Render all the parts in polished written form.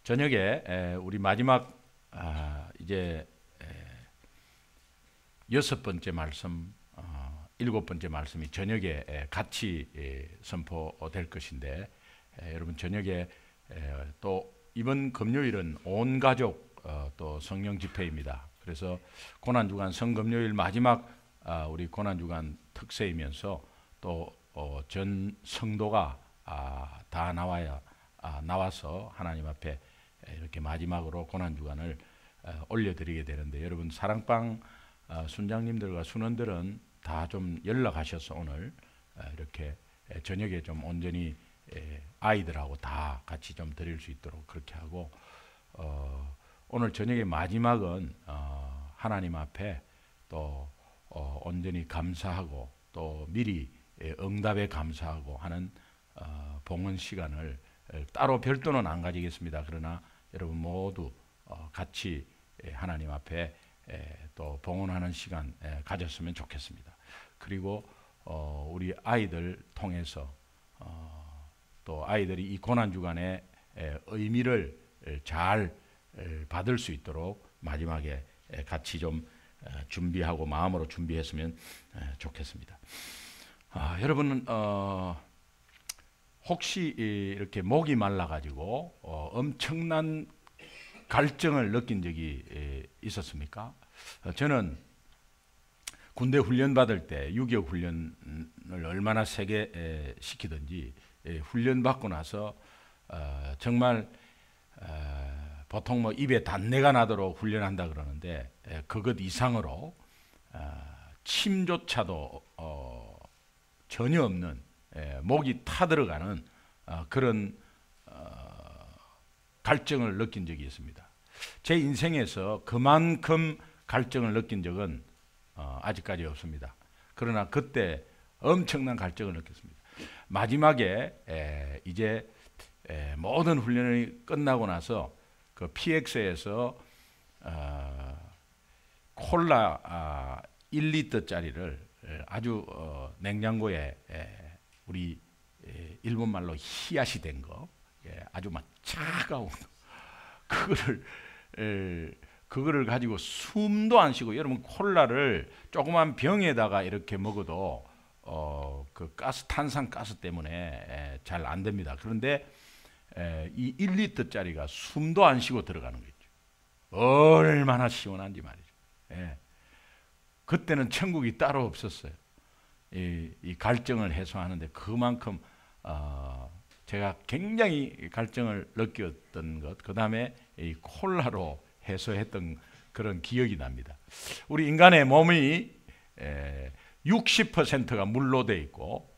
저녁에 우리 마지막 이제 여섯 번째 말씀, 일곱 번째 말씀이 저녁에 같이 선포될 것인데, 여러분 저녁에 또 이번 금요일은 온 가족 또 성령 집회입니다. 그래서 고난주간 성금요일 마지막 우리 고난주간 특세이면서 또 전 성도가 다 나와서 하나님 앞에 이렇게 마지막으로 고난주간을 올려드리게 되는데, 여러분 사랑방 순장님들과 순원들은 다 좀 연락하셔서 오늘 이렇게 저녁에 좀 온전히 아이들하고 다 같이 좀 드릴 수 있도록 그렇게 하고, 오늘 저녁의 마지막은 하나님 앞에 또 온전히 감사하고 또 미리 응답에 감사하고 하는 봉헌 시간을 따로 별도는 안 가지겠습니다. 그러나 여러분 모두 같이 하나님 앞에 또 봉헌하는 시간 가졌으면 좋겠습니다. 그리고 우리 아이들 통해서 또 아이들이 이 고난주간의 의미를 잘 받을 수 있도록 마지막에 같이 좀 준비하고 마음으로 준비했으면 좋겠습니다. 여러분은 혹시 이렇게 목이 말라가지고 엄청난 갈증을 느낀 적이 있었습니까? 저는 군대 훈련 받을 때 6.25 훈련을 얼마나 세게 시키든지 훈련 받고 나서 정말 보통 뭐 입에 단내가 나도록 훈련한다 그러는데, 그것 이상으로 침조차도 전혀 없는 목이 타들어가는 그런 갈증을 느낀 적이 있습니다. 제 인생에서 그만큼 갈증을 느낀 적은 아직까지 없습니다. 그러나 그때 엄청난 갈증을 느꼈습니다. 마지막에 이제 모든 훈련이 끝나고 나서 그 PX에서 콜라 1리터짜리를 아주 그냉장고에 우리 일본말로 히야시 된 거, 아주 막 차가운 그거를 가지고 숨도 안 쉬고, 여러분 콜라를 조그만 병에다가 이렇게 먹어도 그 탄산가스 때문에 잘 안 됩니다. 그런데 이 1리터짜리가 숨도 안 쉬고 들어가는 거죠. 얼마나 시원한지 말이죠. 그때는 천국이 따로 없었어요. 이 갈증을 해소하는데 그만큼 제가 굉장히 갈증을 느꼈던 것, 그 다음에 이 콜라로 해소했던 그런 기억이 납니다. 우리 인간의 몸이 60%가 물로 돼 있고,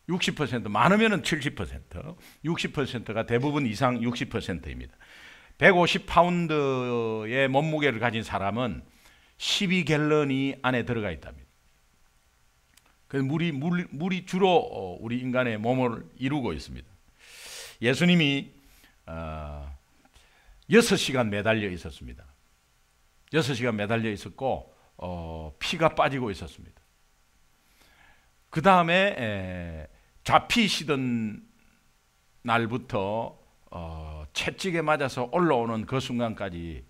60% 많으면은 70%, 60%가 대부분 이상 60%입니다. 150파운드의 몸무게를 가진 사람은 12갤런이 안에 들어가 있답니다. 그래서 물이 주로 우리 인간의 몸을 이루고 있습니다. 예수님이 6시간 매달려 있었습니다. 6시간 매달려 있었고 피가 빠지고 있었습니다. 그 다음에 잡히시던 날부터 채찍에 맞아서 올라오는 그 순간까지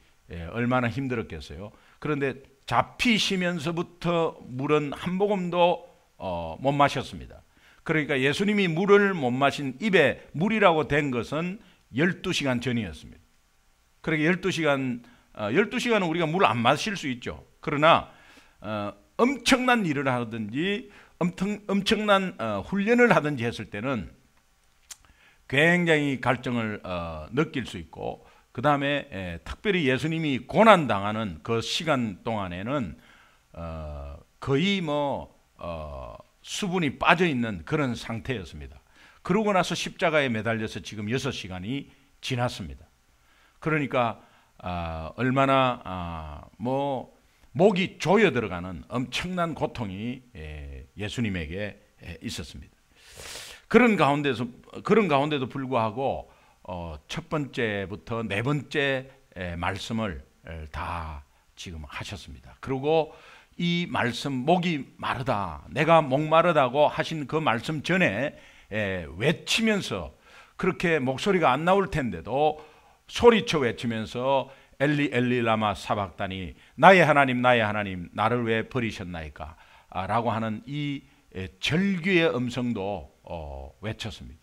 얼마나 힘들었겠어요. 그런데 잡히시면서부터 물은 한 모금도 못 마셨습니다. 그러니까 예수님이 물을 못 마신, 입에 물이라고 된 것은 12시간 전이었습니다. 그러니까 12시간은 우리가 물 안 마실 수 있죠. 그러나 엄청난 일을 하든지 엄청난 훈련을 하든지 했을 때는 굉장히 갈증을 느낄 수 있고, 그 다음에 특별히 예수님이 고난당하는 그 시간 동안에는 거의 수분이 빠져있는 그런 상태였습니다. 그러고 나서 십자가에 매달려서 지금 6시간이 지났습니다. 그러니까 얼마나 목이 조여 들어가는 엄청난 고통이 예수님에게 있었습니다. 그런 가운데도 불구하고 첫 번째부터 네 번째 말씀을 다 지금 하셨습니다. 그리고 이 말씀, 목이 마르다, 내가 목마르다고 하신 그 말씀 전에 외치면서 그렇게 목소리가 안 나올 텐데도 소리쳐 외치면서 엘리 엘리 라마 사박다니, 나의 하나님 나의 하나님 나를 왜 버리셨나이까 라고 하는 이 절규의 음성도 외쳤습니다.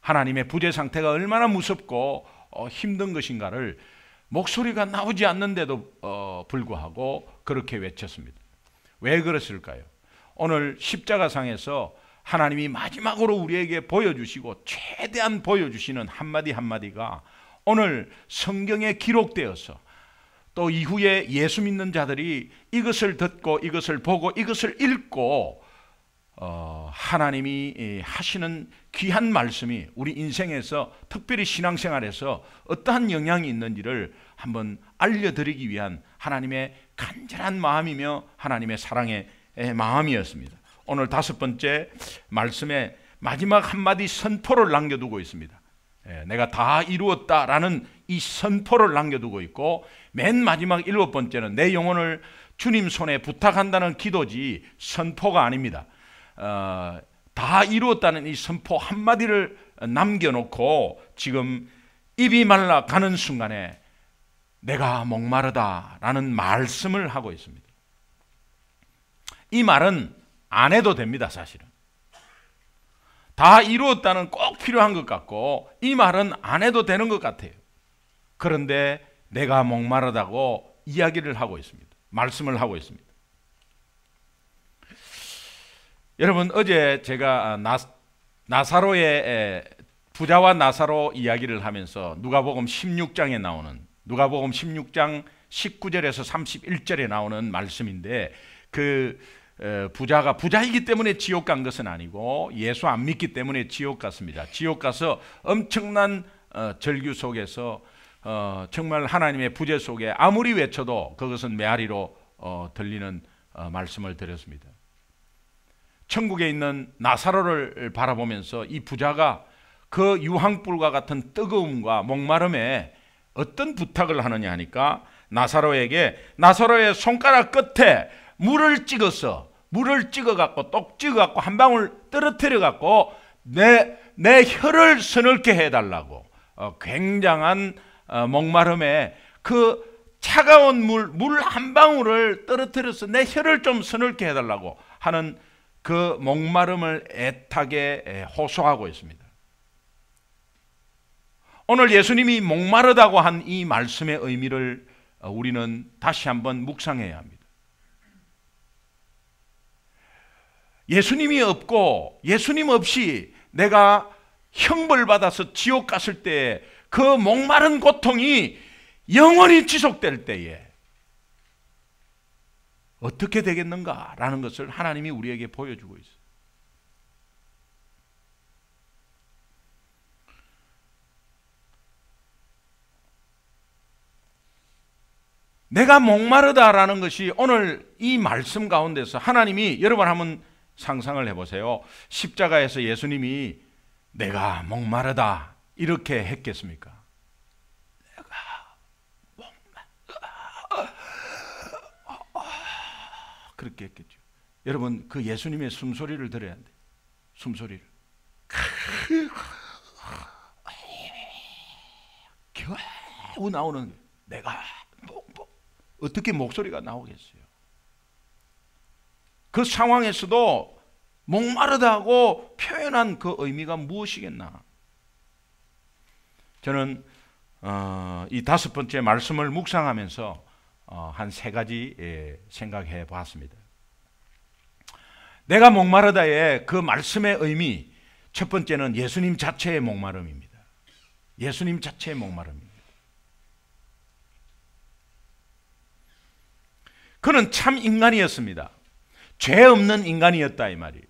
하나님의 부재 상태가 얼마나 무섭고 힘든 것인가를 목소리가 나오지 않는데도 불구하고 그렇게 외쳤습니다. 왜 그랬을까요? 오늘 십자가상에서 하나님이 마지막으로 우리에게 보여주시고 최대한 보여주시는 한마디 한마디가 오늘 성경에 기록되어서 또 이후에 예수 믿는 자들이 이것을 듣고 이것을 보고 이것을 읽고 하나님이 하시는 귀한 말씀이 우리 인생에서 특별히 신앙생활에서 어떠한 영향이 있는지를 한번 알려드리기 위한 하나님의 간절한 마음이며 하나님의 사랑의 마음이었습니다. 오늘 다섯 번째 말씀에 마지막 한마디 선포를 남겨두고 있습니다. 내가 다 이루었다라는 이 선포를 남겨두고 있고, 맨 마지막 일곱 번째는 내 영혼을 주님 손에 부탁한다는 기도지 선포가 아닙니다. 다 이루었다는 이 선포 한마디를 남겨놓고 지금 입이 말라가는 순간에 내가 목마르다라는 말씀을 하고 있습니다. 이 말은 안 해도 됩니다. 사실은 다 이루었다는 꼭 필요한 것 같고 이 말은 안 해도 되는 것 같아요. 그런데 내가 목마르다고 이야기를 하고 있습니다. 말씀을 하고 있습니다. 여러분, 어제 제가 나사로의 부자와 나사로 이야기를 하면서 누가복음 16장에 나오는, 누가복음 16장 19절에서 31절에 나오는 말씀인데, 그 부자가 부자이기 때문에 지옥 간 것은 아니고 예수 안 믿기 때문에 지옥 갔습니다. 지옥 가서 엄청난 절규 속에서 정말 하나님의 부재 속에 아무리 외쳐도 그것은 메아리로 들리는 말씀을 드렸습니다. 천국에 있는 나사로를 바라보면서 이 부자가 그 유황불과 같은 뜨거움과 목마름에 어떤 부탁을 하느냐 하니까 나사로의 손가락 끝에 물을 찍어갖고 똑 찍어갖고 한 방울 떨어뜨려갖고 내 혀를 서늘게 해달라고, 굉장한 목마름에 그 차가운 물 한 방울을 떨어뜨려서 내 혀를 좀 서늘게 해달라고 하는 그 목마름을 애타게 호소하고 있습니다. 오늘 예수님이 목마르다고 한 이 말씀의 의미를 우리는 다시 한번 묵상해야 합니다. 예수님이 없고 예수님 없이 내가 형벌받아서 지옥 갔을 때 그 목마른 고통이 영원히 지속될 때에 어떻게 되겠는가라는 것을 하나님이 우리에게 보여주고 있어요. 내가 목마르다라는 것이 오늘 이 말씀 가운데서 하나님이, 여러분 한번 상상을 해보세요. 십자가에서 예수님이 내가 목마르다 이렇게 했겠습니까? 내가 그렇게 했겠죠. 여러분, 그 예수님의 숨소리를 들어야 돼요. 숨소리를 겨우 나오는, 내가 어떻게 목소리가 나오겠어요? 그 상황에서도 목마르다고 표현한 그 의미가 무엇이겠나? 저는 이 다섯 번째 말씀을 묵상하면서 한 세 가지 생각해 보았습니다. 내가 목마르다의 그 말씀의 의미, 첫 번째는 예수님 자체의 목마름입니다. 예수님 자체의 목마름입니다. 그는 참 인간이었습니다. 죄 없는 인간이었다 이 말이에요.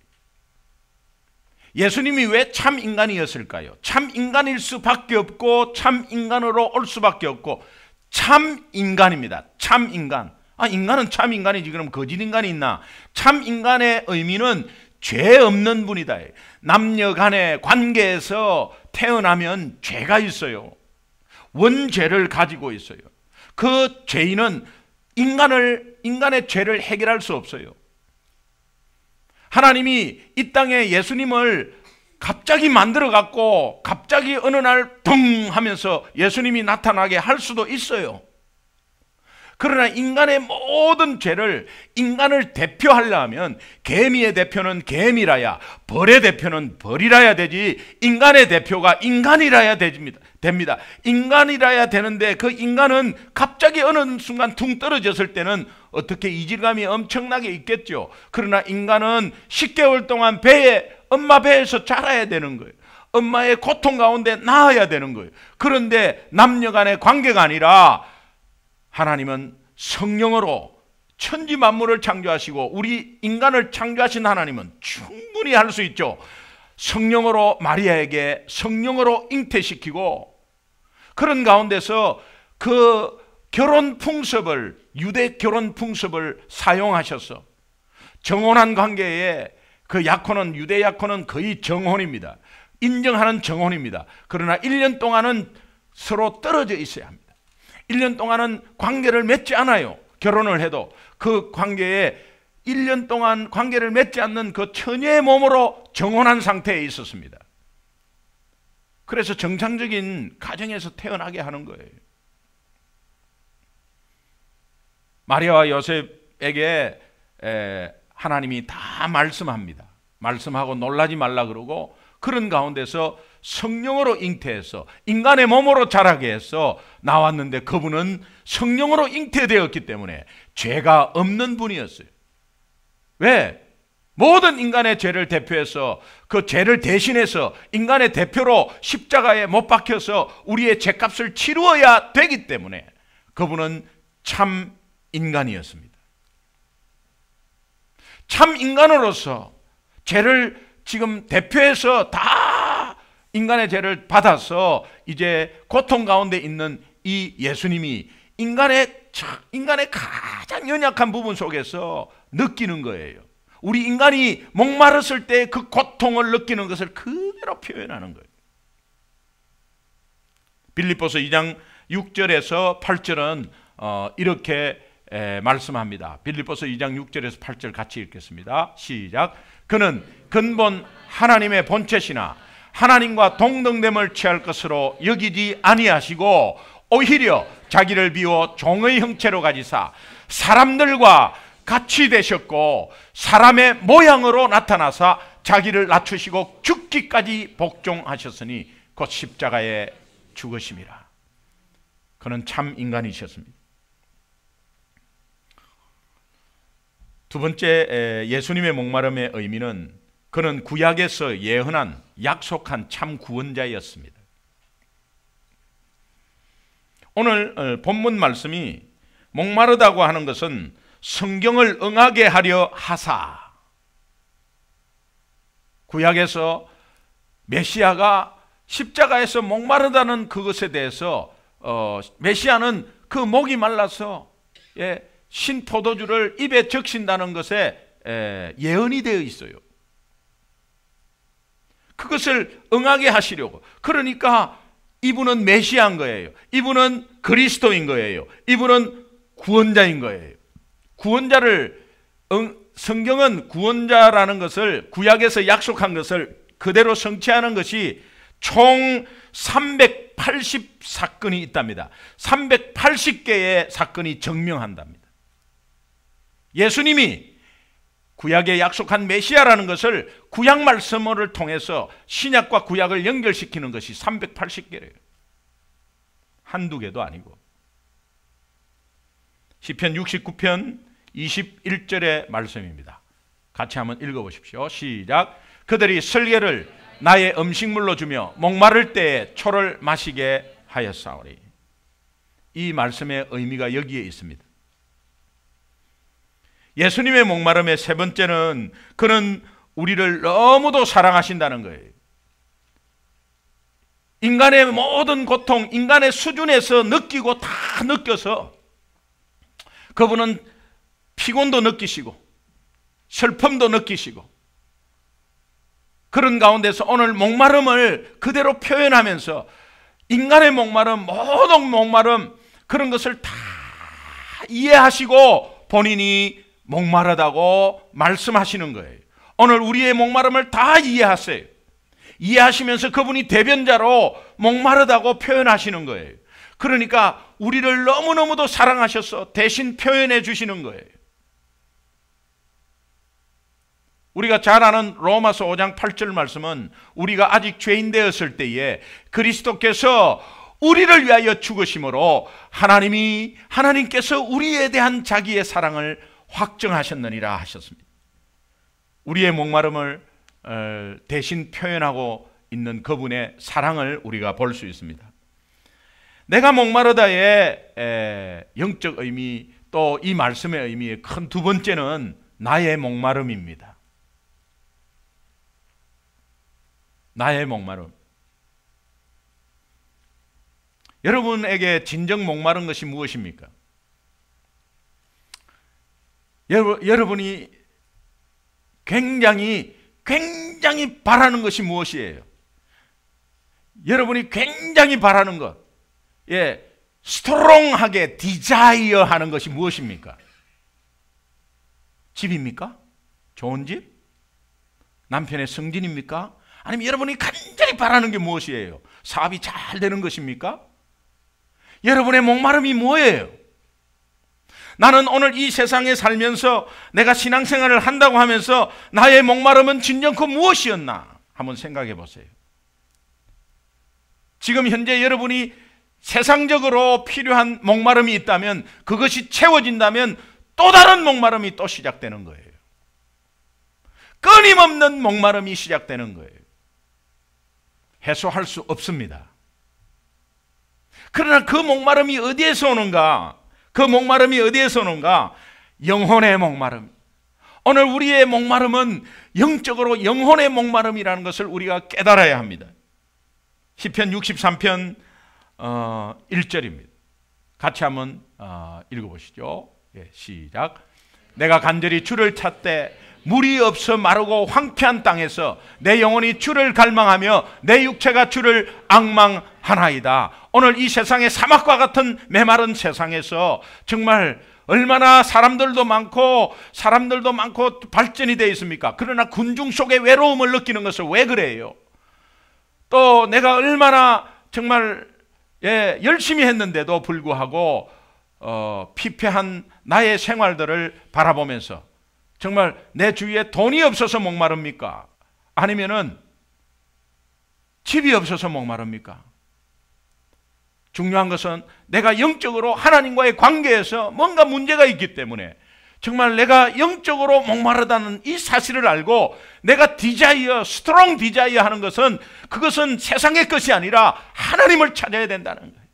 예수님이 왜 참 인간이었을까요? 참 인간일 수밖에 없고 참 인간으로 올 수밖에 없고 참 인간입니다. 참 인간. 인간은 참 인간이지 그럼 거짓 인간이 있나? 참 인간의 의미는 죄 없는 분이다. 남녀 간의 관계에서 태어나면 죄가 있어요. 원죄를 가지고 있어요. 그 죄인은 인간의 죄를 해결할 수 없어요. 하나님이 이 땅에 예수님을 갑자기 만들어 갖고 갑자기 어느 날 덩 하면서 예수님이 나타나게 할 수도 있어요. 그러나 인간의 모든 죄를, 인간을 대표하려면 개미의 대표는 개미라야, 벌의 대표는 벌이라야 되지, 인간의 대표가 인간이라야 됩니다. 인간이라야 되는데 그 인간은 갑자기 어느 순간 퉁 떨어졌을 때는 어떻게 이질감이 엄청나게 있겠죠. 그러나 인간은 10개월 동안 엄마 배에서 자라야 되는 거예요. 엄마의 고통 가운데 나아야 되는 거예요. 그런데 남녀 간의 관계가 아니라 하나님은 성령으로 천지 만물을 창조하시고 우리 인간을 창조하신 하나님은 충분히 할 수 있죠. 성령으로 마리아에게 성령으로 잉태시키고 그런 가운데서 그 결혼 풍습을, 유대 결혼 풍습을 사용하셔서 정혼한 관계에 그 약혼은, 유대 약혼은 거의 정혼입니다. 인정하는 정혼입니다. 그러나 1년 동안은 서로 떨어져 있어야 합니다. 1년 동안은 관계를 맺지 않아요. 결혼을 해도 그 관계에 1년 동안 관계를 맺지 않는 그 처녀의 몸으로 정혼한 상태에 있었습니다. 그래서 정상적인 가정에서 태어나게 하는 거예요. 마리아와 요셉에게 하나님이 다 말씀합니다. 말씀하고 놀라지 말라 그러고 그런 가운데서 성령으로 잉태해서 인간의 몸으로 자라게 해서 나왔는데 그분은 성령으로 잉태되었기 때문에 죄가 없는 분이었어요. 왜? 모든 인간의 죄를 대표해서 그 죄를 대신해서 인간의 대표로 십자가에 못 박혀서 우리의 죄값을 치루어야 되기 때문에 그분은 참 인간이었습니다. 참 인간으로서 죄를 지금 대표해서 다 인간의 죄를 받아서 이제 고통 가운데 있는 이 예수님이 인간의 가장 연약한 부분 속에서 느끼는 거예요. 우리 인간이 목마르실 때 그 고통을 느끼는 것을 그대로 표현하는 거예요. 빌립보서 2장 6절에서 8절은 이렇게 말씀합니다. 빌립보서 2장 6절에서 8절 같이 읽겠습니다. 시작. 그는 근본 하나님의 본체시나 하나님과 동등됨을 취할 것으로 여기지 아니하시고 오히려 자기를 비워 종의 형체로 가지사 사람들과 같이 되셨고 사람의 모양으로 나타나사 자기를 낮추시고 죽기까지 복종하셨으니 곧 십자가에 죽으심이라. 그는 참 인간이셨습니다. 두 번째 예수님의 목마름의 의미는 그는 구약에서 예언한 약속한 참 구원자였습니다. 오늘 본문 말씀이 목마르다고 하는 것은 성경을 응하게 하려 하사, 구약에서 메시아가 십자가에서 목마르다는 그것에 대해서 메시아는 그 목이 말라서 신 포도주를 입에 적신다는 것에 예언이 되어 있어요. 그것을 응하게 하시려고. 그러니까 이분은 메시아인 거예요. 이분은 그리스도인 거예요. 이분은 구원자인 거예요. 구원자를 성경은 구원자라는 것을 구약에서 약속한 것을 그대로 성취하는 것이 총 380 사건이 있답니다. 380개의 사건이 증명한답니다. 예수님이 구약에 약속한 메시아라는 것을 구약 말씀을 통해서 신약과 구약을 연결시키는 것이 380개래요. 한두 개도 아니고. 시편 69편 21절의 말씀입니다. 같이 한번 읽어보십시오. 시작. 그들이 설계를 나의 음식물로 주며 목마를 때에 초를 마시게 하였사오니. 이 말씀의 의미가 여기에 있습니다. 예수님의 목마름의 세 번째는 그는 우리를 너무도 사랑하신다는 거예요. 인간의 모든 고통, 인간의 수준에서 느끼고 다 느껴서 그분은 피곤도 느끼시고 슬픔도 느끼시고 그런 가운데서 오늘 목마름을 그대로 표현하면서 인간의 목마름, 모든 목마름 그런 것을 다 이해하시고 본인이 목마르다고 말씀하시는 거예요. 오늘 우리의 목마름을 다 이해하세요. 이해하시면서 그분이 대변자로 목마르다고 표현하시는 거예요. 그러니까 우리를 너무너무도 사랑하셔서 대신 표현해 주시는 거예요. 우리가 잘 아는 로마서 5장 8절 말씀은 우리가 아직 죄인 되었을 때에 그리스도께서 우리를 위하여 죽으심으로 하나님께서 우리에 대한 자기의 사랑을 확정하셨느니라 하셨습니다. 우리의 목마름을 대신 표현하고 있는 그분의 사랑을 우리가 볼 수 있습니다. 내가 목마르다의 영적 의미, 또 이 말씀의 의미의 큰 두 번째는 나의 목마름입니다. 나의 목마름. 여러분에게 진정 목마른 것이 무엇입니까? 여러분이 굉장히 바라는 것이 무엇이에요? 여러분이 굉장히 바라는 것, 스트롱하게 디자이어 하는 것이 무엇입니까? 집입니까? 좋은 집? 남편의 승진입니까? 아니면 여러분이 간절히 바라는 게 무엇이에요? 사업이 잘 되는 것입니까? 여러분의 목마름이 뭐예요? 나는 오늘 이 세상에 살면서 내가 신앙생활을 한다고 하면서 나의 목마름은 진정코 무엇이었나? 한번 생각해 보세요. 지금 현재 여러분이 세상적으로 필요한 목마름이 있다면, 그것이 채워진다면 또 다른 목마름이 또 시작되는 거예요. 끊임없는 목마름이 시작되는 거예요. 해소할 수 없습니다. 그러나 그 목마름이 어디에서 오는가? 그 목마름이 어디에서 오는가? 영혼의 목마름. 오늘 우리의 목마름은 영적으로 영혼의 목마름이라는 것을 우리가 깨달아야 합니다. 시편 63편 1절입니다. 같이 한번 읽어보시죠. 시작. 내가 간절히 주를 찾되 물이 없어 마르고 황폐한 땅에서 내 영혼이 주를 갈망하며 내 육체가 주를 앙망하나이다. 오늘 이 세상의 사막과 같은 메마른 세상에서 정말 얼마나 사람들도 많고 발전이 되어 있습니까? 그러나 군중 속의 외로움을 느끼는 것은 왜 그래요? 또 내가 얼마나 정말 열심히 했는데도 불구하고 피폐한 나의 생활들을 바라보면서 정말 내 주위에 돈이 없어서 목마릅니까? 아니면은 집이 없어서 목마릅니까? 중요한 것은 내가 영적으로 하나님과의 관계에서 뭔가 문제가 있기 때문에 정말 내가 영적으로 목마르다는 이 사실을 알고 내가 스트롱 디자이어 하는 것은 그것은 세상의 것이 아니라 하나님을 찾아야 된다는 거예요.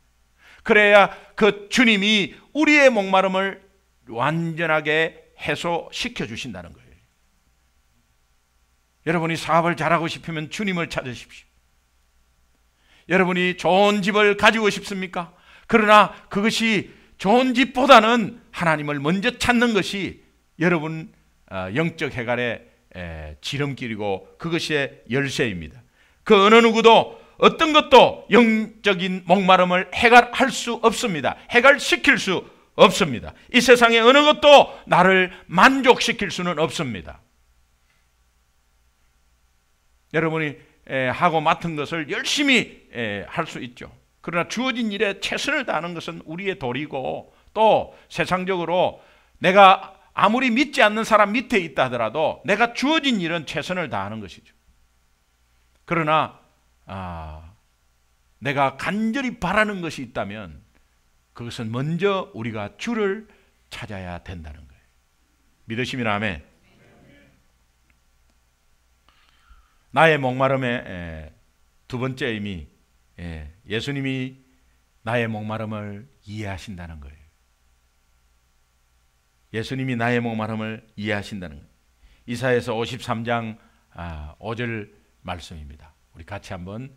그래야 그 주님이 우리의 목마름을 완전하게 해소시켜 주신다는 거예요. 여러분이 사업을 잘하고 싶으면 주님을 찾으십시오. 여러분이 좋은 집을 가지고 싶습니까? 그러나 그것이 좋은 집보다는 하나님을 먼저 찾는 것이 여러분 영적 해갈의 지름길이고 그것이 열쇠입니다. 그 어느 누구도 어떤 것도 영적인 목마름을 해갈할 수 없습니다. 해갈시킬 수 없습니다. 이 세상의 어느 것도 나를 만족시킬 수는 없습니다. 여러분이 하고 맡은 것을 열심히 할 수 있죠. 그러나 주어진 일에 최선을 다하는 것은 우리의 도리고, 또 세상적으로 내가 아무리 믿지 않는 사람 밑에 있다 하더라도 내가 주어진 일은 최선을 다하는 것이죠. 그러나 내가 간절히 바라는 것이 있다면 그것은 먼저 우리가 주를 찾아야 된다는 거예요. 믿으시면 아멘. 나의 목마름의 두 번째 의미, 예수님이 나의 목마름을 이해하신다는 거예요. 예수님이 나의 목마름을 이해하신다는 거예요. 이사야서 53장 5절 말씀입니다. 우리 같이 한번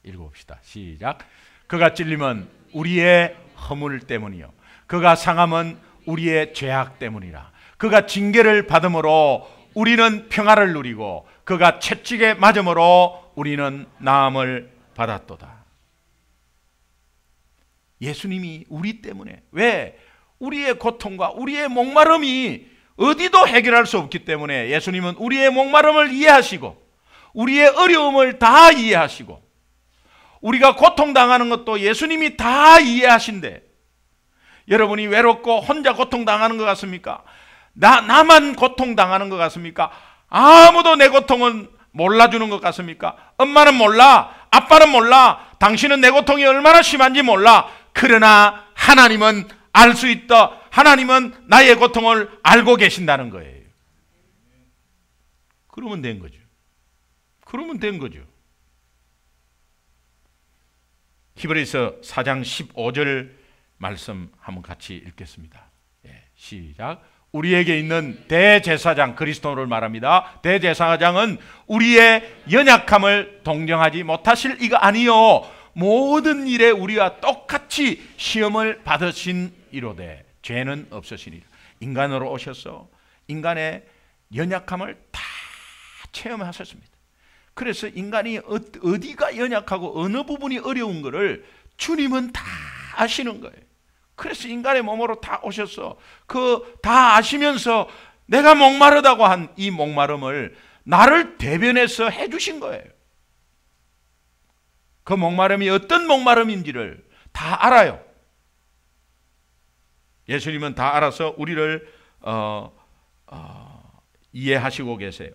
읽어봅시다. 시작. 그가 찔림은 우리의 허물 때문이요 그가 상함은 우리의 죄악 때문이라. 그가 징계를 받음으로 우리는 평화를 누리고 그가 채찍에 맞음으로 우리는 나음을 받았도다. 예수님이 우리 때문에, 왜? 우리의 고통과 우리의 목마름이 어디도 해결할 수 없기 때문에 예수님은 우리의 목마름을 이해하시고 우리의 어려움을 다 이해하시고 우리가 고통당하는 것도 예수님이 다 이해하신데 여러분이 외롭고 혼자 고통당하는 것 같습니까? 나만 고통당하는 것 같습니까? 아무도 내 고통은 몰라주는 것 같습니까? 엄마는 몰라, 아빠는 몰라, 당신은 내 고통이 얼마나 심한지 몰라. 그러나 하나님은 알 수 있다. 하나님은 나의 고통을 알고 계신다는 거예요. 그러면 된 거죠. 그러면 된 거죠. 히브리서 4장 15절 말씀 한번 같이 읽겠습니다. 시작. 우리에게 있는 대제사장, 그리스도를 말합니다. 대제사장은 우리의 연약함을 동정하지 못하실 이가 아니요 모든 일에 우리와 똑같이 시험을 받으신 이로되 죄는 없으시니라. 인간으로 오셔서 인간의 연약함을 다 체험하셨습니다. 그래서 인간이 어디가 연약하고 어느 부분이 어려운 것을 주님은 다 아시는 거예요. 그래서 인간의 몸으로 다 오셔서 그 다 아시면서 내가 목마르다고 한 이 목마름을 나를 대변해서 해주신 거예요. 그 목마름이 어떤 목마름인지를 다 알아요. 예수님은 다 알아서 우리를 이해하시고 계세요.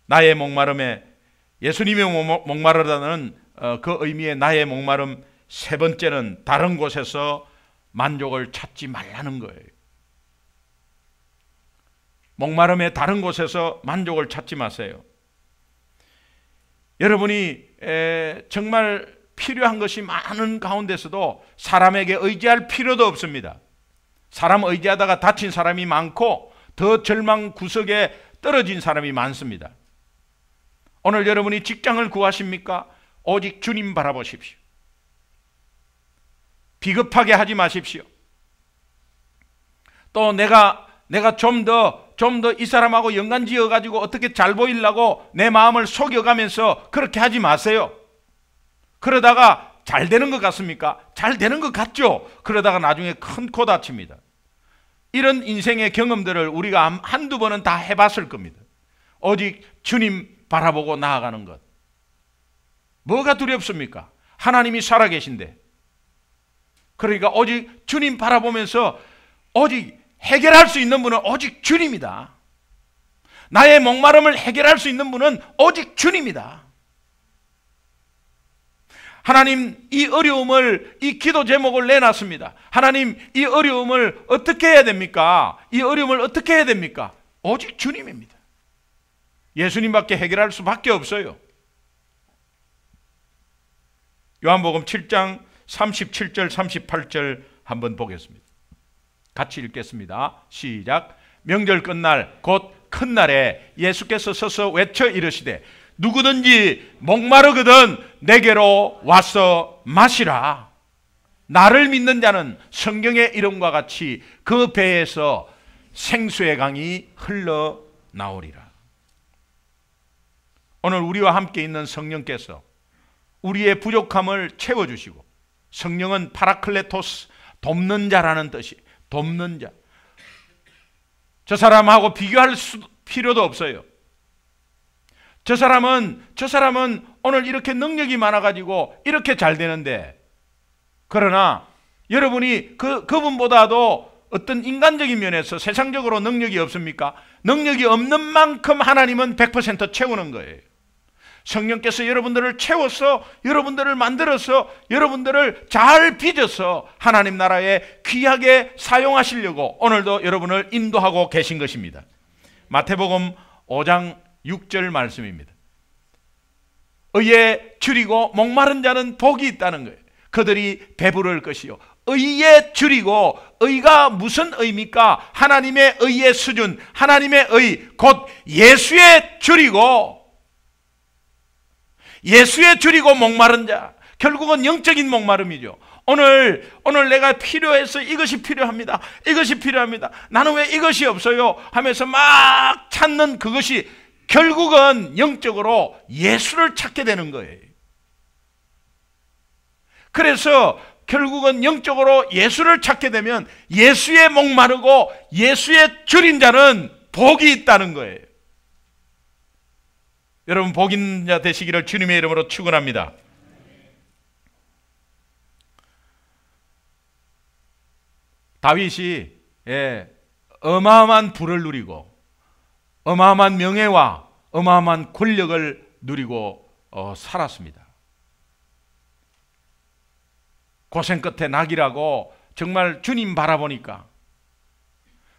나의 목마름에 예수님이 목마르다는 그 의미의 나의 목마름 세 번째는 다른 곳에서 만족을 찾지 말라는 거예요. 목마름에 다른 곳에서 만족을 찾지 마세요. 여러분이 정말 필요한 것이 많은 가운데서도 사람에게 의지할 필요도 없습니다. 사람 의지하다가 다친 사람이 많고 더 절망 구석에 떨어진 사람이 많습니다. 오늘 여러분이 직장을 구하십니까? 오직 주님 바라보십시오. 비겁하게 하지 마십시오. 또 내가 좀 더 이 사람하고 연관 지어가지고 어떻게 잘 보이려고 내 마음을 속여가면서 그렇게 하지 마세요. 그러다가 잘 되는 것 같습니까? 잘 되는 것 같죠? 그러다가 나중에 큰 코 다칩니다. 이런 인생의 경험들을 우리가 한두 번은 다 해봤을 겁니다. 오직 주님 바라보고 나아가는 것. 뭐가 두렵습니까? 하나님이 살아계신데. 그러니까 오직 주님 바라보면서 오직 해결할 수 있는 분은 오직 주님이다. 나의 목마름을 해결할 수 있는 분은 오직 주님이다. 하나님, 이 어려움을, 이 기도 제목을 내놨습니다. 하나님, 이 어려움을 어떻게 해야 됩니까? 이 어려움을 어떻게 해야 됩니까? 오직 주님입니다. 예수님밖에 해결할 수밖에 없어요. 요한복음 7장 37절 38절 한번 보겠습니다. 같이 읽겠습니다. 시작. 명절 끝날 곧 큰 날에 예수께서 서서 외쳐 이르시되 누구든지 목마르거든 내게로 와서 마시라. 나를 믿는 자는 성경의 이름과 같이 그 배에서 생수의 강이 흘러나오리라. 오늘 우리와 함께 있는 성령께서 우리의 부족함을 채워주시고, 성령은 파라클레토스, 돕는 자라는 뜻이, 돕는 자. 저 사람하고 비교할 필요도 없어요. 저 사람은 오늘 이렇게 능력이 많아가지고 이렇게 잘 되는데, 그러나 여러분이 그분보다도 어떤 인간적인 면에서 세상적으로 능력이 없습니까? 능력이 없는 만큼 하나님은 100% 채우는 거예요. 성령께서 여러분들을 채워서, 여러분들을 만들어서, 여러분들을 잘 빚어서 하나님 나라에 귀하게 사용하시려고 오늘도 여러분을 인도하고 계신 것입니다. 마태복음 5장 6절 말씀입니다. 의에 줄이고 목마른 자는 복이 있다는 거예요. 그들이 배부를 것이요. 의에 줄이고, 의가 무슨 의입니까? 하나님의 의의 수준, 하나님의 의, 곧 예수에 줄이고, 예수에 줄이고 목마른 자, 결국은 영적인 목마름이죠. 오늘 내가 필요해서 이것이 필요합니다. 이것이 필요합니다. 나는 왜 이것이 없어요? 하면서 막 찾는 그것이 결국은 영적으로 예수를 찾게 되는 거예요. 그래서 결국은 영적으로 예수를 찾게 되면 예수에 목마르고 예수에 줄인 자는 복이 있다는 거예요. 여러분 복 있는 자 되시기를 주님의 이름으로 축원합니다. 다윗이 어마어마한 부를 누리고 어마어마한 명예와 어마어마한 권력을 누리고 살았습니다. 고생 끝에 낙이라고 정말 주님 바라보니까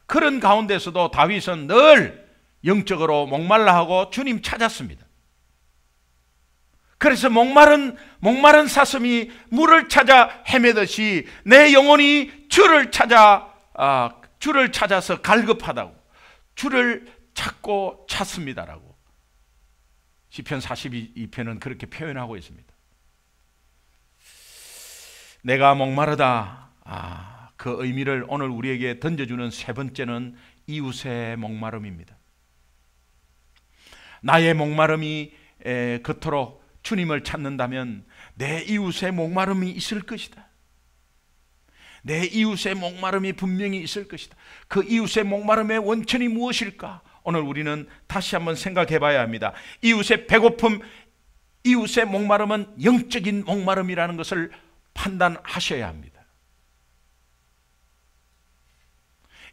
그런 가운데서도 다윗은 늘 영적으로 목말라 하고 주님 찾았습니다. 그래서 목마른 사슴이 물을 찾아 헤매듯이 내 영혼이 주를 찾아서 갈급하다고, 주를 찾고 찾습니다라고 시편 42편은 그렇게 표현하고 있습니다. 내가 목마르다, 그 의미를 오늘 우리에게 던져주는 세 번째는 이웃의 목마름입니다. 나의 목마름이 그토록 주님을 찾는다면 내 이웃의 목마름이 있을 것이다. 내 이웃의 목마름이 분명히 있을 것이다. 그 이웃의 목마름의 원천이 무엇일까? 오늘 우리는 다시 한번 생각해 봐야 합니다. 이웃의 배고픔, 이웃의 목마름은 영적인 목마름이라는 것을 판단하셔야 합니다.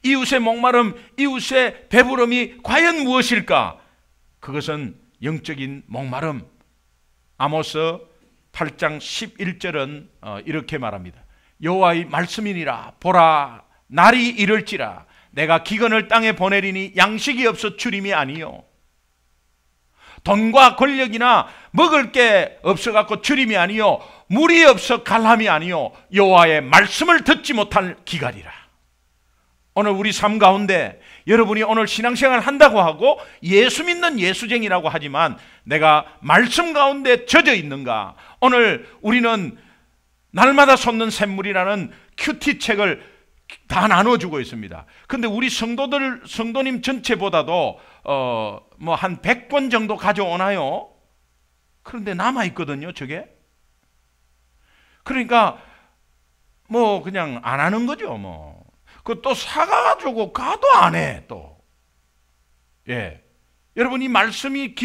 이웃의 목마름, 이웃의 배부름이 과연 무엇일까? 그것은 영적인 목마름. 아모스 8장 11절은 이렇게 말합니다. 여호와의 말씀이니라. 보라, 날이 이를지라. 내가 기근을 땅에 보내리니 양식이 없어 주림이 아니요. 돈과 권력이나 먹을 게 없어갖고 주림이 아니요. 물이 없어 갈함이 아니요. 여호와의 말씀을 듣지 못할 기갈이라. 오늘 우리 삶 가운데 여러분이 오늘 신앙생활 한다고 하고 예수 믿는 예수쟁이라고 하지만 내가 말씀 가운데 젖어 있는가? 오늘 우리는 날마다 솟는 샘물이라는 큐티 책을 다 나눠주고 있습니다. 근데 우리 성도님 전체보다도 뭐 한 100권 정도 가져오나요? 그런데 남아있거든요, 저게. 그러니까 뭐 그냥 안 하는 거죠, 뭐. 그 또 사가지고 가도 안 해, 또. 여러분 이 말씀이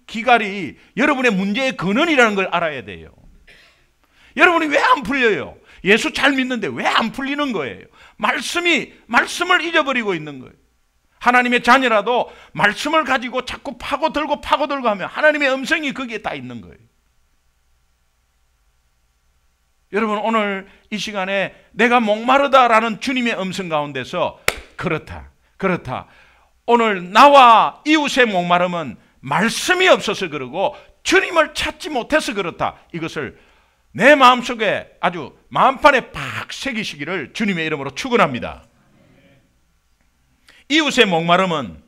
기갈이 여러분의 문제의 근원이라는 걸 알아야 돼요. 여러분이 왜 안 풀려요? 예수 잘 믿는데 왜 안 풀리는 거예요? 말씀을 잊어버리고 있는 거예요. 하나님의 자녀라도 말씀을 가지고 자꾸 파고들고 하면 하나님의 음성이 거기에 다 있는 거예요. 여러분 오늘 이 시간에 내가 목마르다라는 주님의 음성 가운데서 그렇다. 오늘 나와 이웃의 목마름은 말씀이 없어서 그러고 주님을 찾지 못해서 그렇다. 이것을 내 마음속에 아주 마음판에 팍 새기시기를 주님의 이름으로 축원합니다. 이웃의 목마름은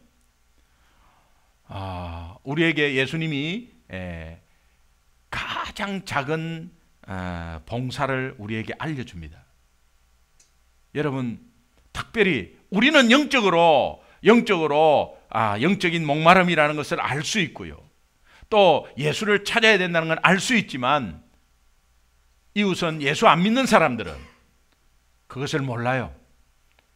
우리에게 예수님이 가장 작은 봉사를 우리에게 알려줍니다. 여러분 특별히 우리는 영적인 목마름이라는 것을 알 수 있고요. 또 예수를 찾아야 된다는 걸 알 수 있지만 이웃은 예수 안 믿는 사람들은 그것을 몰라요.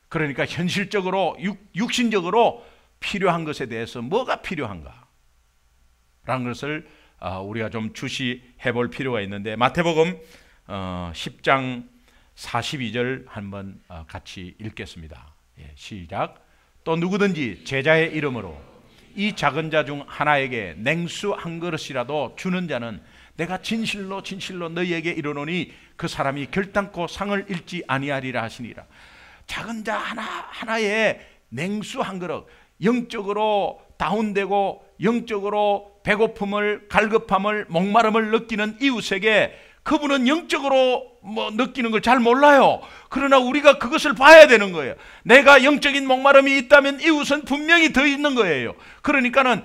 그러니까 현실적으로 육신적으로 필요한 것에 대해서 뭐가 필요한가 라는 것을 우리가 좀 주시해 볼 필요가 있는데 마태복음 10장 42절 한번 같이 읽겠습니다. 시작. 또 누구든지 제자의 이름으로 이 작은 자 중 하나에게 냉수 한 그릇이라도 주는 자는 내가 진실로 너희에게 이르노니 그 사람이 결단코 상을 잃지 아니하리라 하시니라. 작은 자 하나에 냉수 한 그릇, 영적으로 다운되고 영적으로 배고픔을, 갈급함을, 목마름을 느끼는 이웃에게 그분은 영적으로 느끼는 걸 잘 몰라요. 그러나 우리가 그것을 봐야 되는 거예요. 내가 영적인 목마름이 있다면 이웃은 분명히 더 있는 거예요. 그러니까는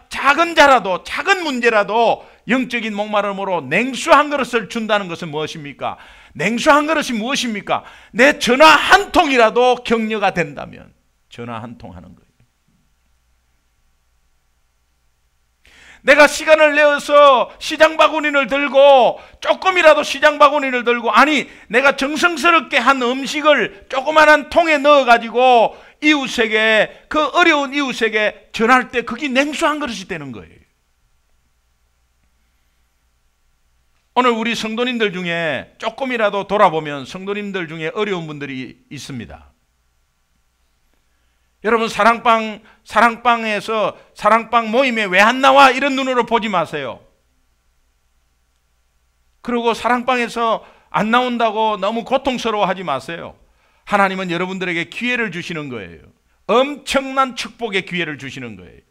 작은 자라도, 작은 문제라도 영적인 목마름으로 냉수 한 그릇을 준다는 것은 무엇입니까? 냉수 한 그릇이 무엇입니까? 내 전화 한 통이라도 격려가 된다면 전화 한 통 하는 거예요. 내가 시간을 내어서 시장 바구니를 들고 조금이라도 시장 바구니를 들고 내가 정성스럽게 한 음식을 조그만한 통에 넣어가지고 이웃에게 그 어려운 이웃에게 전할 때 그게 냉수 한 그릇이 되는 거예요. 오늘 우리 성도님들 중에 조금이라도 돌아보면 성도님들 중에 어려운 분들이 있습니다. 여러분, 사랑방에서 사랑방 모임에 왜 안 나와? 이런 눈으로 보지 마세요. 그리고 사랑방에서 안 나온다고 너무 고통스러워하지 마세요. 하나님은 여러분들에게 기회를 주시는 거예요. 엄청난 축복의 기회를 주시는 거예요.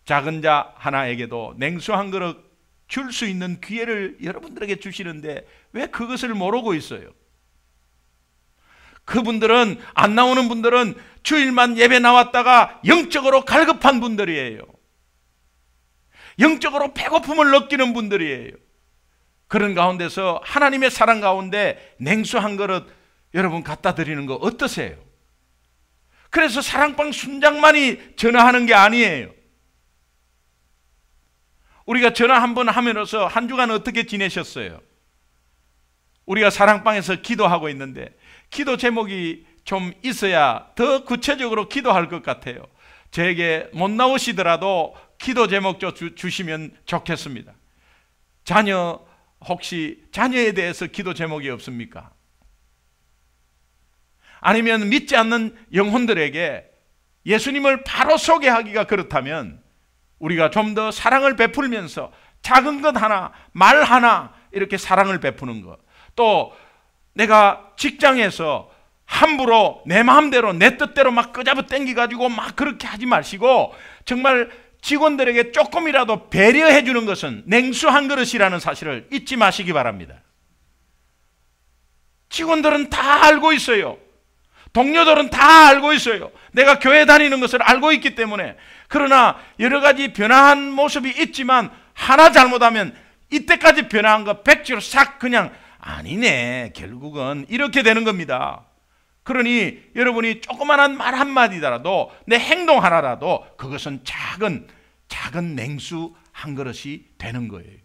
작은 자 하나에게도 냉수 한 그릇 줄 수 있는 기회를 여러분들에게 주시는데 왜 그것을 모르고 있어요? 그분들은, 안 나오는 분들은 주일만 예배 나왔다가 영적으로 갈급한 분들이에요. 영적으로 배고픔을 느끼는 분들이에요. 그런 가운데서 하나님의 사랑 가운데 냉수 한 그릇 여러분 갖다 드리는 거 어떠세요? 그래서 사랑방 순장만이 전화하는 게 아니에요. 우리가 전화 한번 하면서 한 주간 어떻게 지내셨어요? 우리가 사랑방에서 기도하고 있는데 기도 제목이 좀 있어야 더 구체적으로 기도할 것 같아요. 저에게 못 나오시더라도 기도 제목 주시면 좋겠습니다. 혹시 자녀에 대해서 기도 제목이 없습니까? 아니면 믿지 않는 영혼들에게 예수님을 바로 소개하기가 그렇다면 우리가 좀 더 사랑을 베풀면서 작은 것 하나, 말 하나 이렇게 사랑을 베푸는 것. 또 내가 직장에서 함부로 내 마음대로 내 뜻대로 막 끄잡아 당기가지고 막 그렇게 하지 마시고 정말 직원들에게 조금이라도 배려해 주는 것은 냉수 한 그릇이라는 사실을 잊지 마시기 바랍니다. 직원들은 다 알고 있어요. 동료들은 다 알고 있어요. 내가 교회 다니는 것을 알고 있기 때문에. 그러나 여러 가지 변화한 모습이 있지만 하나 잘못하면 이때까지 변화한 거 백지로 싹 그냥 아니네 결국은 이렇게 되는 겁니다. 그러니 여러분이 조그만한 말 한마디더라도 내 행동 하나라도 그것은 작은 냉수 한 그릇이 되는 거예요.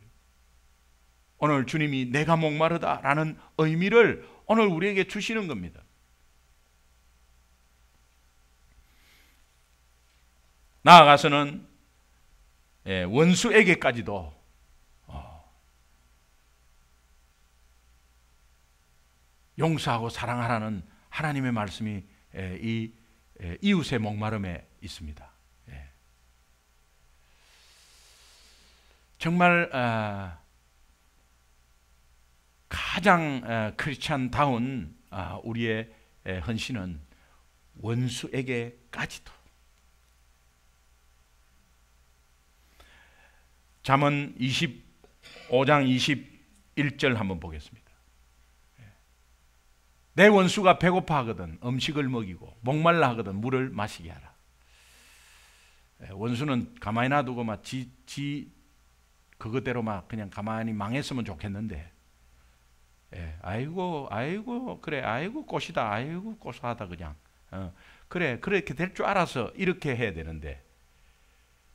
오늘 주님이 내가 목마르다라는 의미를 오늘 우리에게 주시는 겁니다. 나아가서는 원수에게까지도 용서하고 사랑하라는 하나님의 말씀이 이 이웃의 목마름에 있습니다. 정말 가장 크리스찬다운 우리의 헌신은 원수에게까지도. 잠언 25장 21절 한번 보겠습니다. 내 원수가 배고파 하거든 음식을 먹이고 목말라 하거든 물을 마시게 하라. 원수는 가만히 놔두고 막 그거대로 막 그냥 가만히 망했으면 좋겠는데, 아이고 그래 아이고 꽃이다 아이고 고소하다 그냥 그래 그렇게 될 줄 알아서 이렇게 해야 되는데,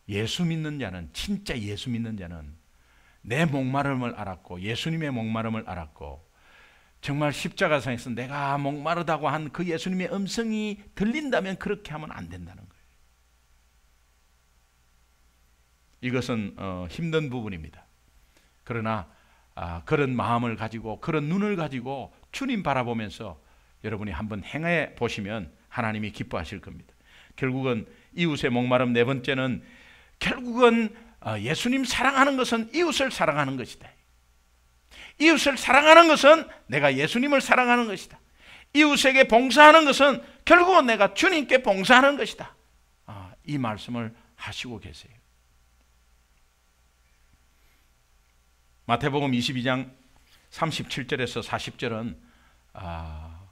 예수 믿는 자는, 진짜 예수 믿는 자는 내 목마름을 알았고 예수님의 목마름을 알았고 정말 십자가상에서 내가 목마르다고 한 그 예수님의 음성이 들린다면 그렇게 하면 안 된다는 거예요. 이것은 힘든 부분입니다. 그러나 그런 마음을 가지고 그런 눈을 가지고 주님 바라보면서 여러분이 한번 행해 보시면 하나님이 기뻐하실 겁니다. 결국은 이웃의 목마름 네 번째는 결국은 예수님 사랑하는 것은 이웃을 사랑하는 것이다. 이웃을 사랑하는 것은 내가 예수님을 사랑하는 것이다. 이웃에게 봉사하는 것은 결국은 내가 주님께 봉사하는 것이다. 이 말씀을 하시고 계세요. 마태복음 22장 37절에서 40절은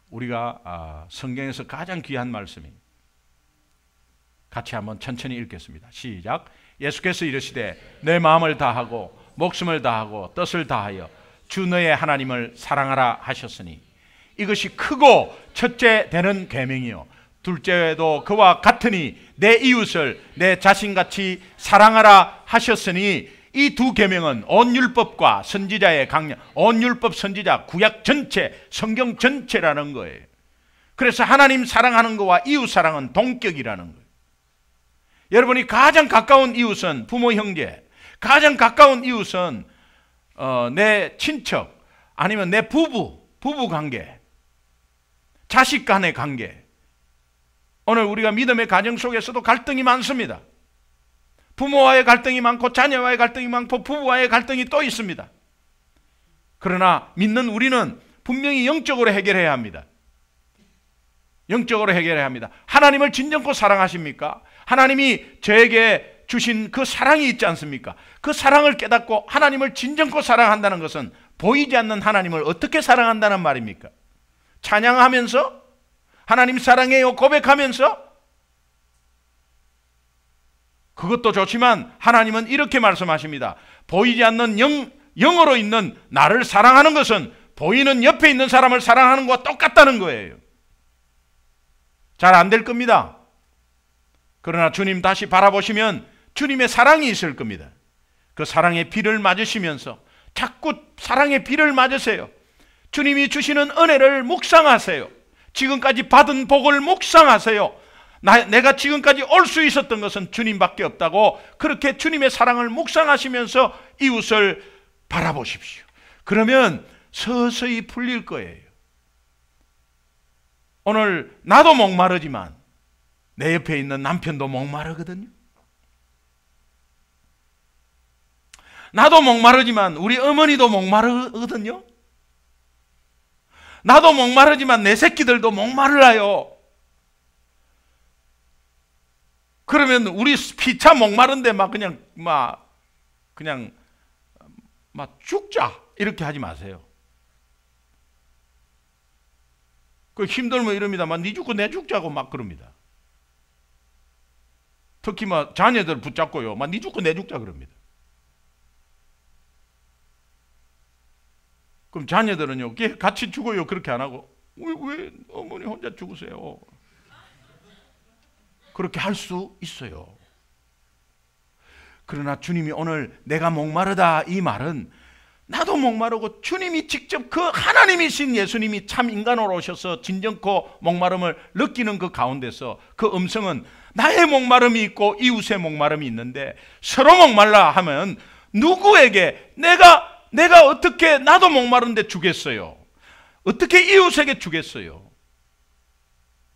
우리가 성경에서 가장 귀한 말씀입니다. 같이 한번 천천히 읽겠습니다. 시작. 예수께서 이르시되 내 마음을 다하고 목숨을 다하고 뜻을 다하여 주 너의 하나님을 사랑하라 하셨으니 이것이 크고 첫째 되는 계명이요 둘째도 그와 같으니 내 이웃을 내 자신같이 사랑하라 하셨으니 이 두 계명은 온 율법과 선지자의 강령, 온 율법 선지자 구약 전체, 성경 전체라는 거예요. 그래서 하나님 사랑하는 것과 이웃 사랑은 동격이라는 거예요. 여러분이 가장 가까운 이웃은 부모 형제, 가장 가까운 이웃은 내 친척, 아니면 내 부부 관계, 자식 간의 관계. 오늘 우리가 믿음의 가정 속에서도 갈등이 많습니다. 부모와의 갈등이 많고 자녀와의 갈등이 많고 부부와의 갈등이 또 있습니다. 그러나 믿는 우리는 분명히 영적으로 해결해야 합니다. 영적으로 해결해야 합니다. 하나님을 진정코 사랑하십니까? 하나님이 저에게 주신 그 사랑이 있지 않습니까? 그 사랑을 깨닫고 하나님을 진정코 사랑한다는 것은 보이지 않는 하나님을 어떻게 사랑한다는 말입니까? 찬양하면서 하나님 사랑해요 고백하면서, 그것도 좋지만 하나님은 이렇게 말씀하십니다. 보이지 않는 영으로 있는 나를 사랑하는 것은 보이는 옆에 있는 사람을 사랑하는 것과 똑같다는 거예요. 잘 안 될 겁니다. 그러나 주님 다시 바라보시면 주님의 사랑이 있을 겁니다. 그 사랑의 비를 맞으시면서 자꾸 사랑의 비를 맞으세요. 주님이 주시는 은혜를 묵상하세요. 지금까지 받은 복을 묵상하세요. 내가 지금까지 올 수 있었던 것은 주님밖에 없다고 그렇게 주님의 사랑을 묵상하시면서 이웃을 바라보십시오. 그러면 서서히 풀릴 거예요. 오늘 나도 목마르지만 내 옆에 있는 남편도 목마르거든요. 나도 목마르지만 우리 어머니도 목마르거든요. 나도 목마르지만 내 새끼들도 목마르요. 그러면 우리 피차 목마른데 그냥 죽자 이렇게 하지 마세요. 그 힘들면 이럽니다. 네 죽고 내 죽자고 막 그럽니다. 특히 자녀들 붙잡고요. 네 죽고 내 죽자 그럽니다. 그럼 자녀들은요, 같이 죽어요. 그렇게 안 하고, 왜 어머니 혼자 죽으세요? 그렇게 할 수 있어요. 그러나 주님이 오늘 내가 목마르다 이 말은 나도 목마르고 주님이 직접 그 하나님이신 예수님이 참 인간으로 오셔서 진정코 목마름을 느끼는 그 가운데서 그 음성은 나의 목마름이 있고 이웃의 목마름이 있는데 서로 목말라 하면 누구에게 내가 어떻게 나도 목마른데 주겠어요? 어떻게 이웃에게 주겠어요?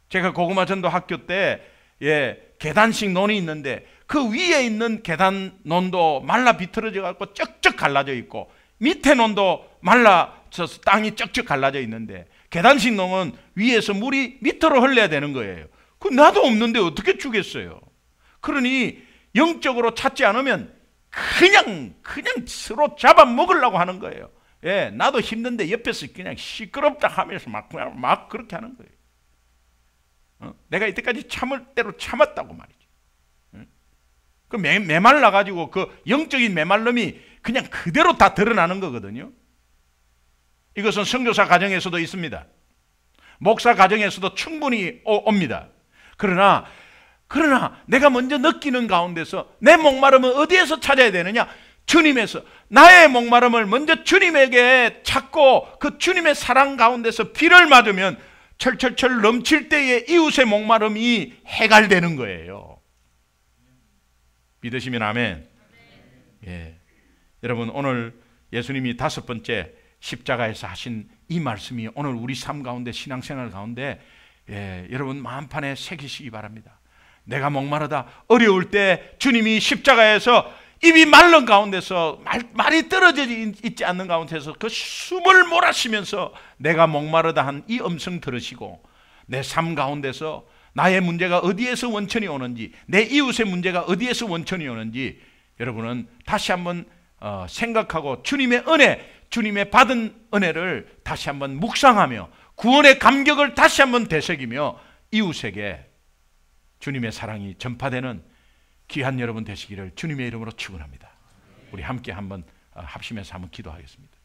제가 고구마 전도 학교 때 계단식 논이 있는데 그 위에 있는 계단 논도 말라 비틀어져 갖고 쩍쩍 갈라져 있고 밑에 논도 말라져서 땅이 쩍쩍 갈라져 있는데 계단식 논은 위에서 물이 밑으로 흘러야 되는 거예요. 그 나도 없는데 어떻게 주겠어요? 그러니 영적으로 찾지 않으면 그냥 서로 잡아먹으려고 하는 거예요. 나도 힘든데 옆에서 그냥 시끄럽다 하면서 막 그렇게 하는 거예요. 내가 이때까지 참을 대로 참았다고 말이죠. 그 메말라가지고 그 영적인 메말름이 그냥 그대로 다 드러나는 거거든요. 이것은 선교사 가정에서도 있습니다. 목사 가정에서도 충분히 옵니다. 그러나 내가 먼저 느끼는 가운데서 내 목마름은 어디에서 찾아야 되느냐? 주님에서. 나의 목마름을 먼저 주님에게 찾고 그 주님의 사랑 가운데서 비를 맞으면 철철철 넘칠 때에 이웃의 목마름이 해갈되는 거예요. 믿으시면 아멘. 여러분, 오늘 예수님이 5번째 십자가에서 하신 이 말씀이 오늘 우리 삶 가운데, 신앙생활 가운데 여러분 마음판에 새기시기 바랍니다. 내가 목마르다, 어려울 때 주님이 십자가에서 입이 마른 가운데서 말이 떨어져 있지 않는 가운데서 그 숨을 몰아쉬면서 내가 목마르다 한 이 음성 들으시고 내 삶 가운데서 나의 문제가 어디에서 원천이 오는지, 내 이웃의 문제가 어디에서 원천이 오는지 여러분은 다시 한번 생각하고 주님의 은혜, 주님의 받은 은혜를 다시 한번 묵상하며 구원의 감격을 다시 한번 되새기며 이웃에게 주님의 사랑이 전파되는 귀한 여러분 되시기를 주님의 이름으로 축원합니다. 우리 함께 한번 합심해서 한번 기도하겠습니다.